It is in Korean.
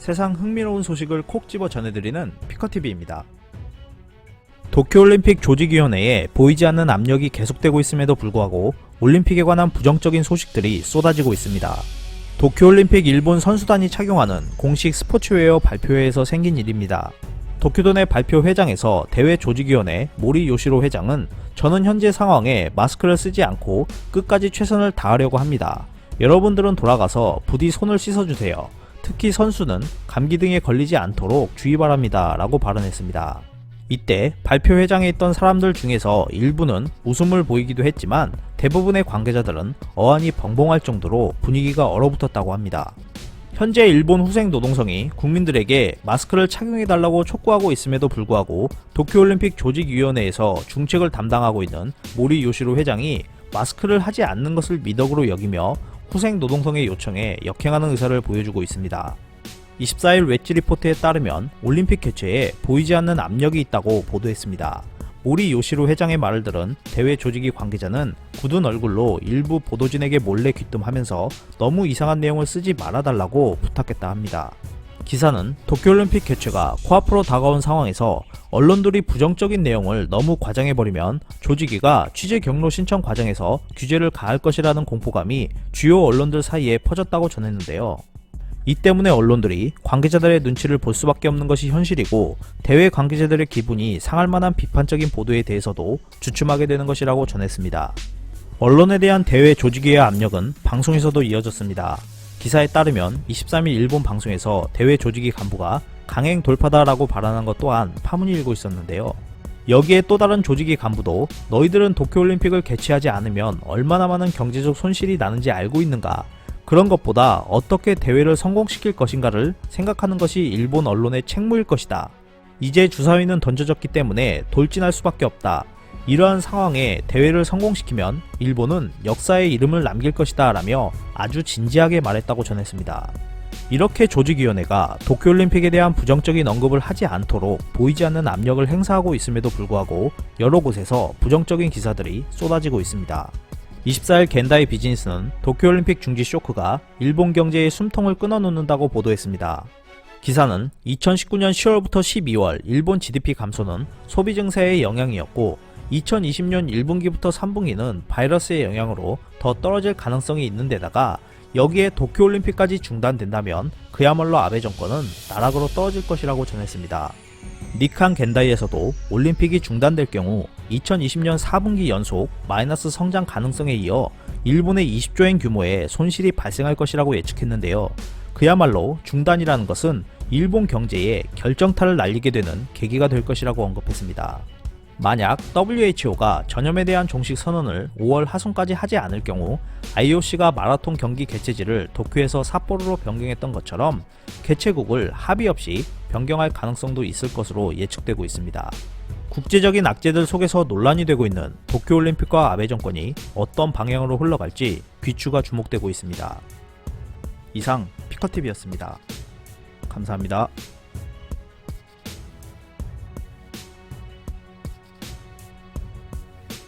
세상 흥미로운 소식을 콕 집어 전해드리는 피커TV입니다. 도쿄올림픽 조직위원회에 보이지 않는 압력이 계속되고 있음에도 불구하고 올림픽에 관한 부정적인 소식들이 쏟아지고 있습니다. 도쿄올림픽 일본 선수단이 착용하는 공식 스포츠웨어 발표회에서 생긴 일입니다. 도쿄도 내 발표회장에서 대회 조직위원회 모리 요시로 회장은 저는 현재 상황에 마스크를 쓰지 않고 끝까지 최선을 다하려고 합니다. 여러분들은 돌아가서 부디 손을 씻어주세요. 특히 선수는 감기 등에 걸리지 않도록 주의 바랍니다. 라고 발언했습니다. 이때 발표회장에 있던 사람들 중에서 일부는 웃음을 보이기도 했지만 대부분의 관계자들은 어안이 벙벙할 정도로 분위기가 얼어붙었다고 합니다. 현재 일본 후생 노동성이 국민들에게 마스크를 착용해달라고 촉구하고 있음에도 불구하고 도쿄올림픽 조직위원회에서 중책을 담당하고 있는 모리 요시로 회장이 마스크를 하지 않는 것을 미덕으로 여기며 후생 노동성의 요청에 역행하는 의사를 보여주고 있습니다. 24일 웨지 리포트에 따르면 올림픽 개최에 보이지 않는 압력이 있다고 보도했습니다. 모리 요시로 회장의 말을 들은 대회 조직위 관계자는 굳은 얼굴로 일부 보도진에게 몰래 귀뜸하면서 너무 이상한 내용을 쓰지 말아달라고 부탁했다 합니다. 기사는 도쿄올림픽 개최가 코앞으로 다가온 상황에서 언론들이 부정적인 내용을 너무 과장해버리면 조직위가 취재 경로 신청 과정에서 규제를 가할 것이라는 공포감이 주요 언론들 사이에 퍼졌다고 전했는데요. 이 때문에 언론들이 관계자들의 눈치를 볼 수밖에 없는 것이 현실이고 대회 관계자들의 기분이 상할 만한 비판적인 보도에 대해서도 주춤하게 되는 것이라고 전했습니다. 언론에 대한 대회 조직위의 압력은 방송에서도 이어졌습니다. 기사에 따르면 23일 일본 방송에서 대회 조직위 간부가 강행 돌파다라고 발언한 것 또한 파문이 일고 있었는데요. 여기에 또 다른 조직위 간부도 너희들은 도쿄올림픽을 개최하지 않으면 얼마나 많은 경제적 손실이 나는지 알고 있는가? 그런 것보다 어떻게 대회를 성공시킬 것인가를 생각하는 것이 일본 언론의 책무일 것이다. 이제 주사위는 던져졌기 때문에 돌진할 수밖에 없다. 이러한 상황에 대회를 성공시키면 일본은 역사에 이름을 남길 것이다 라며 아주 진지하게 말했다고 전했습니다. 이렇게 조직위원회가 도쿄올림픽에 대한 부정적인 언급을 하지 않도록 보이지 않는 압력을 행사하고 있음에도 불구하고 여러 곳에서 부정적인 기사들이 쏟아지고 있습니다. 24일 겐다이 비즈니스는 도쿄올림픽 중지 쇼크가 일본 경제의 숨통을 끊어놓는다고 보도했습니다. 기사는 2019년 10월부터 12월 일본 GDP 감소는 소비 증세의 영향이었고 2020년 1분기부터 3분기는 바이러스의 영향으로 더 떨어질 가능성이 있는 데다가 여기에 도쿄올림픽까지 중단된다면 그야말로 아베 정권은 나락으로 떨어질 것이라고 전했습니다. 니칸 겐다이에서도 올림픽이 중단될 경우 2020년 4분기 연속 마이너스 성장 가능성에 이어 일본의 20조엔 규모의 손실이 발생할 것이라고 예측했는데요. 그야말로 중단이라는 것은 일본 경제에 결정타를 날리게 되는 계기가 될 것이라고 언급했습니다. 만약 WHO가 전염에 대한 종식 선언을 5월 하순까지 하지 않을 경우 IOC가 마라톤 경기 개최지를 도쿄에서 삿포로로 변경했던 것처럼 개최국을 합의 없이 변경할 가능성도 있을 것으로 예측되고 있습니다. 국제적인 악재들 속에서 논란이 되고 있는 도쿄올림픽과 아베 정권이 어떤 방향으로 흘러갈지 귀추가 주목되고 있습니다. 이상 피커TV였습니다. 감사합니다.